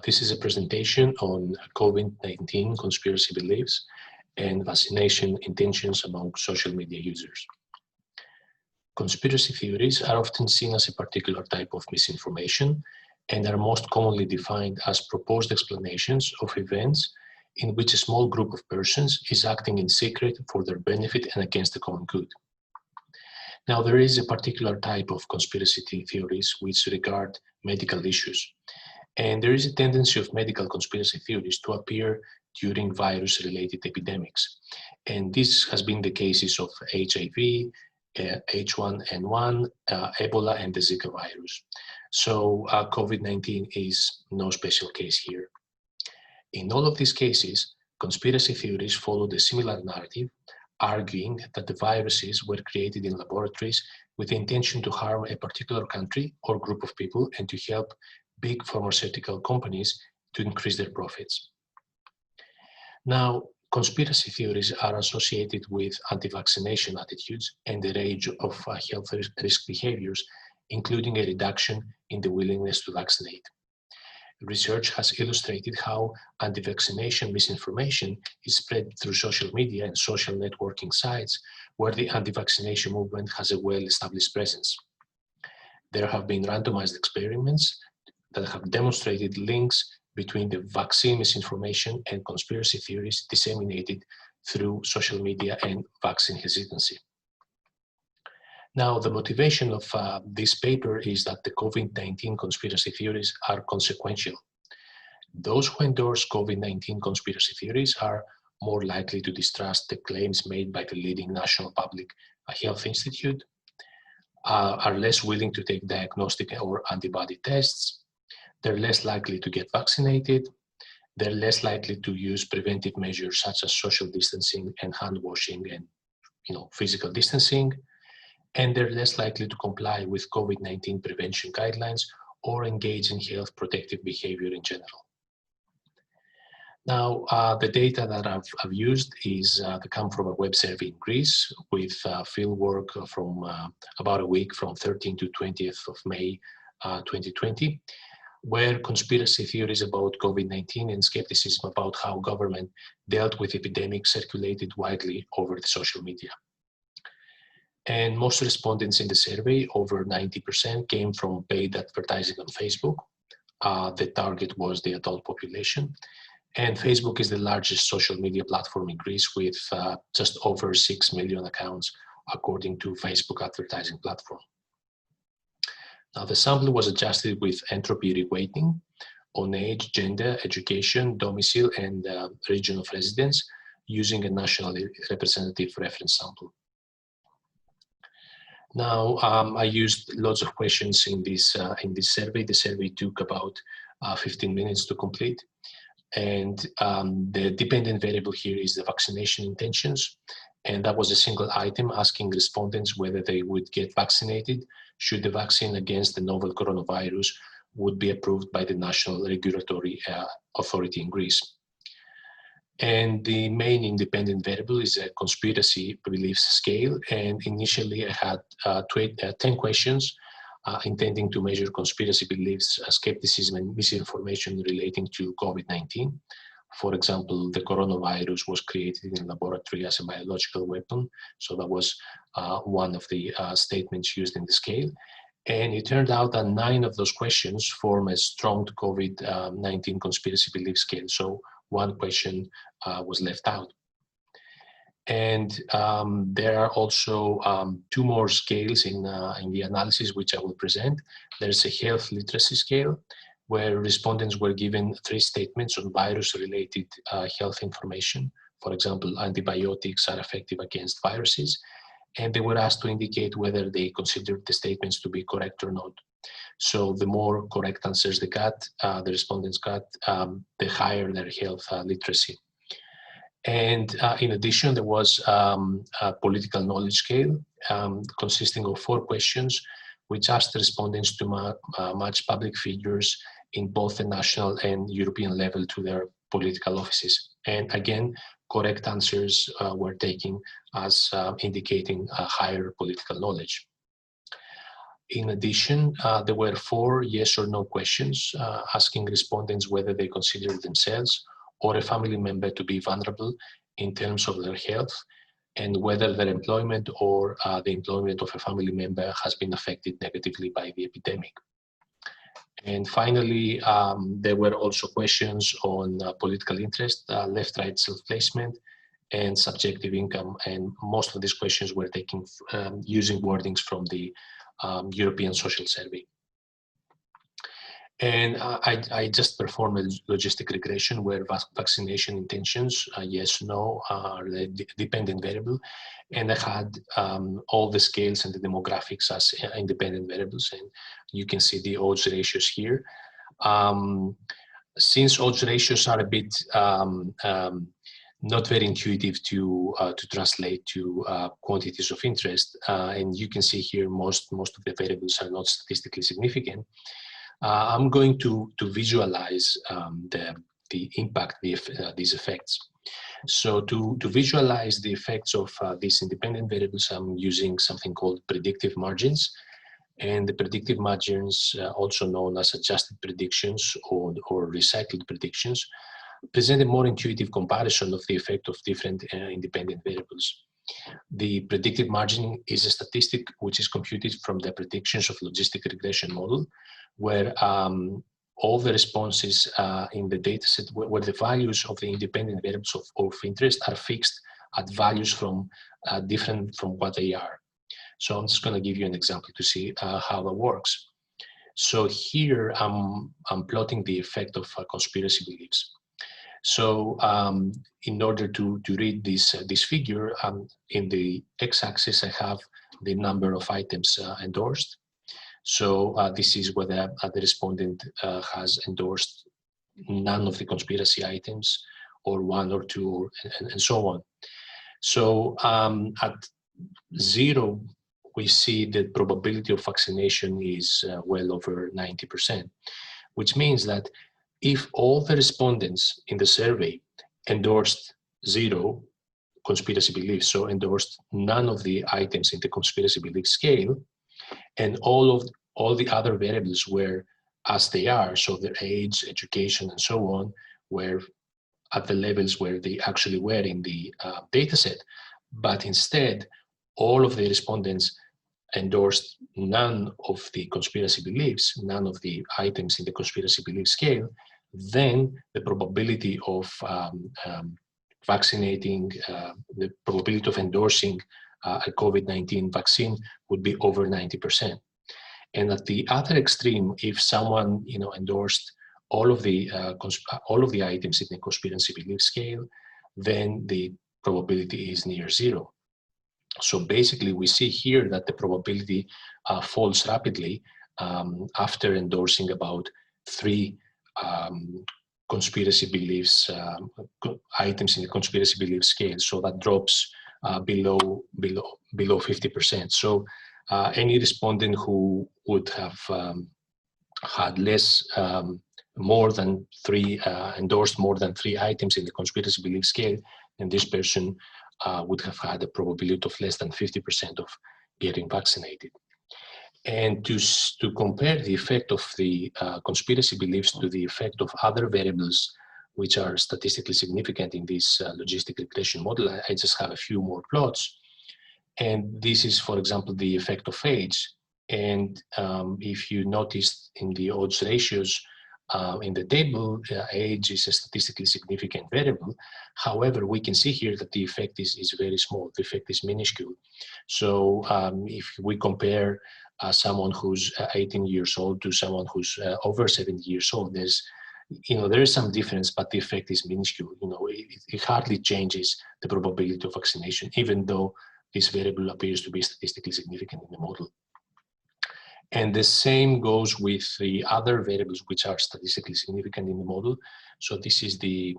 This is a presentation on COVID-19 conspiracy beliefs and vaccination intentions among social media users. Conspiracy theories are often seen as a particular type of misinformation and are most commonly defined as proposed explanations of events in which a small group of persons is acting in secret for their benefit and against the common good. Now, there is a particular type of conspiracy theories which regard medical issues. And there is a tendency of medical conspiracy theories to appear during virus-related epidemics. And this has been the cases of HIV, H1N1, Ebola, and the Zika virus. So COVID-19 is no special case here. In all of these cases, conspiracy theories followed a similar narrative, arguing that the viruses were created in laboratories with the intention to harm a particular country or group of people and to help big pharmaceutical companies to increase their profits. Now, conspiracy theories are associated with anti-vaccination attitudes and the range of health risk behaviors, including a reduction in the willingness to vaccinate. Research has illustrated how anti-vaccination misinformation is spread through social media and social networking sites where the anti-vaccination movement has a well-established presence. There have been randomized experiments that have demonstrated links between the vaccine misinformation and conspiracy theories disseminated through social media and vaccine hesitancy. Now, the motivation of this paper is that the COVID-19 conspiracy theories are consequential. Those who endorse COVID-19 conspiracy theories are more likely to distrust the claims made by the leading national public health institute, are less willing to take diagnostic or antibody tests, they're less likely to get vaccinated, they're less likely to use preventive measures such as social distancing and hand washing and physical distancing, and they're less likely to comply with COVID-19 prevention guidelines or engage in health protective behavior in general. Now, the data that I've used come from a web survey in Greece with field work from about a week from 13th to 20th of May 2020, where conspiracy theories about COVID-19 and skepticism about how government dealt with epidemics circulated widely over the social media. And most respondents in the survey, over 90%, came from paid advertising on Facebook. The target was the adult population. And Facebook is the largest social media platform in Greece with just over 6 million accounts, according to Facebook advertising platform. Now, the sample was adjusted with entropy reweighting on age, gender, education, domicile, and region of residence using a nationally representative reference sample. Now, I used lots of questions in this survey. The survey took about 15 minutes to complete. And the dependent variable here is the vaccination intentions. And that was a single item asking respondents whether they would get vaccinated should the vaccine against the novel coronavirus would be approved by the National Regulatory Authority in Greece. And the main independent variable is a conspiracy beliefs scale. And initially I had 10 questions intending to measure conspiracy beliefs, skepticism, and misinformation relating to COVID-19. For example, the coronavirus was created in a laboratory as a biological weapon. So that was one of the statements used in the scale. And it turned out that 9 of those questions form a strong COVID-19 conspiracy belief scale. So one question was left out. And there are also 2 more scales in the analysis, which I will present. There's a health literacy scale, where respondents were given 3 statements on virus-related health information. For example, antibiotics are effective against viruses. And they were asked to indicate whether they considered the statements to be correct or not. So the more correct answers they got, the respondents got, the higher their health literacy. And in addition, there was a political knowledge scale consisting of 4 questions, which asked the respondents to match public figures in both the national and European level to their political offices. And again, correct answers were taken as indicating a higher political knowledge. In addition, there were 4 yes or no questions asking respondents whether they consider themselves or a family member to be vulnerable in terms of their health, and whether their employment or the employment of a family member has been affected negatively by the epidemic. And finally, there were also questions on political interest, left-right self-placement, and subjective income. And most of these questions were taken using wordings from the European Social Survey. And I just performed a logistic regression where vaccination intentions, yes, no, are the dependent variable. And I had all the scales and the demographics as independent variables. And you can see the odds ratios here. Since odds ratios are a bit not very intuitive to translate to quantities of interest, and you can see here most of the variables are not statistically significant. I'm going to visualize the impact, these effects. So to visualize the effects of these independent variables, I'm using something called predictive margins. And the predictive margins, also known as adjusted predictions or recycled predictions, present a more intuitive comparison of the effect of different independent variables. The predictive margin is a statistic which is computed from the predictions of logistic regression model, where all the responses in the dataset, where the values of the independent variables of interest are fixed at values from different from what they are. So I'm just going to give you an example to see how that works. So here I'm plotting the effect of conspiracy beliefs. So in order to read this figure, in the x-axis I have the number of items endorsed. So this is whether the respondent has endorsed none of the conspiracy items, or 1 or 2, and so on. So at 0, we see the probability of vaccination is well over 90%, which means that if all the respondents in the survey endorsed 0 conspiracy beliefs, so endorsed none of the items in the conspiracy belief scale, and all the other variables were as they are, so their age, education, and so on, were at the levels where they actually were in the data set, but instead all of the respondents endorsed none of the conspiracy beliefs, none of the items in the conspiracy belief scale, then the probability of vaccinating, the probability of endorsing a COVID-19 vaccine would be over 90%. And at the other extreme, if someone endorsed all of the items in the conspiracy belief scale, then the probability is near 0. So basically, we see here that the probability falls rapidly after endorsing about 3 conspiracy beliefs, items in the conspiracy belief scale. So that drops below 50%. So any respondent who would have had endorsed more than 3 items in the conspiracy belief scale, and this person would have had a probability of less than 50% of getting vaccinated. And to compare the effect of the conspiracy beliefs to the effect of other variables which are statistically significant in this logistic regression model, I just have a few more plots. And this is, for example, the effect of age. And if you notice in the odds ratios in the table, age is a statistically significant variable. However, we can see here that the effect is very small. The effect is minuscule. So if we compare someone who's 18 years old to someone who's over 70 years old, there is some difference, but the effect is minuscule. It hardly changes the probability of vaccination, even though this variable appears to be statistically significant in the model. And the same goes with the other variables which are statistically significant in the model. So this is the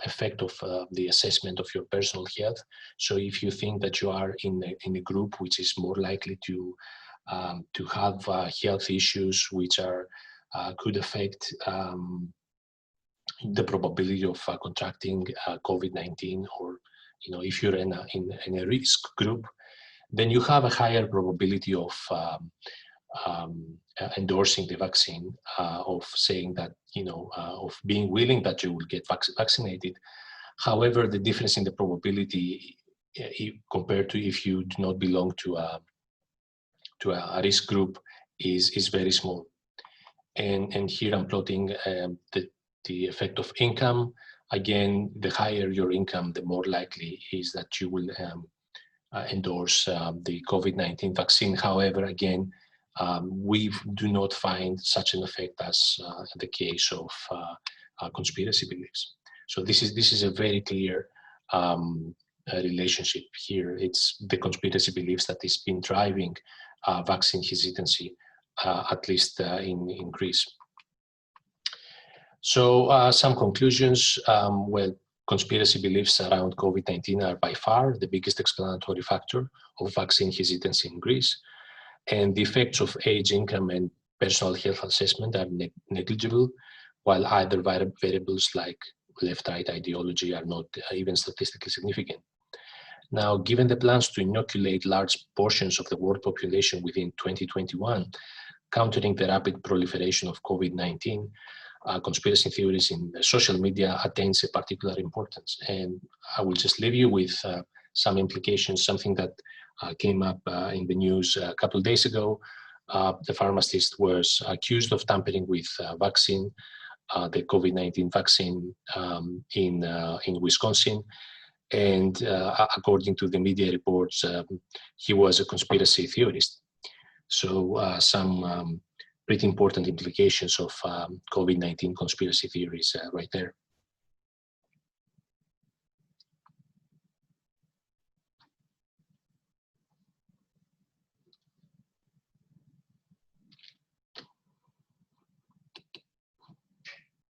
effect of the assessment of your personal health. So if you think that you are in a group which is more likely to have health issues which could affect the probability of contracting COVID-19, or if you're in a risk group, then you have a higher probability of endorsing the vaccine, of saying that, of being willing that you will get vaccinated. However, the difference in the probability compared to if you do not belong to a risk group is very small. And here I'm plotting the effect of income. Again, the higher your income, the more likely is that you will endorse the COVID-19 vaccine. However, again, we do not find such an effect as the case of conspiracy beliefs. So this is a very clear relationship here. It's the conspiracy beliefs that has been driving vaccine hesitancy, at least in Greece. So some conclusions. Well, conspiracy beliefs around COVID-19 are by far the biggest explanatory factor of vaccine hesitancy in Greece. And the effects of age, income, and personal health assessment are negligible, while other variables like left-right ideology are not even statistically significant. Now, given the plans to inoculate large portions of the world population within 2021, countering the rapid proliferation of COVID-19, conspiracy theories in social media attains a particular importance. And I will just leave you with some implications, something that came up in the news a couple of days ago. The pharmacist was accused of tampering with vaccine, the COVID-19 vaccine in Wisconsin. And according to the media reports, he was a conspiracy theorist. So some pretty important implications of COVID-19 conspiracy theories right there.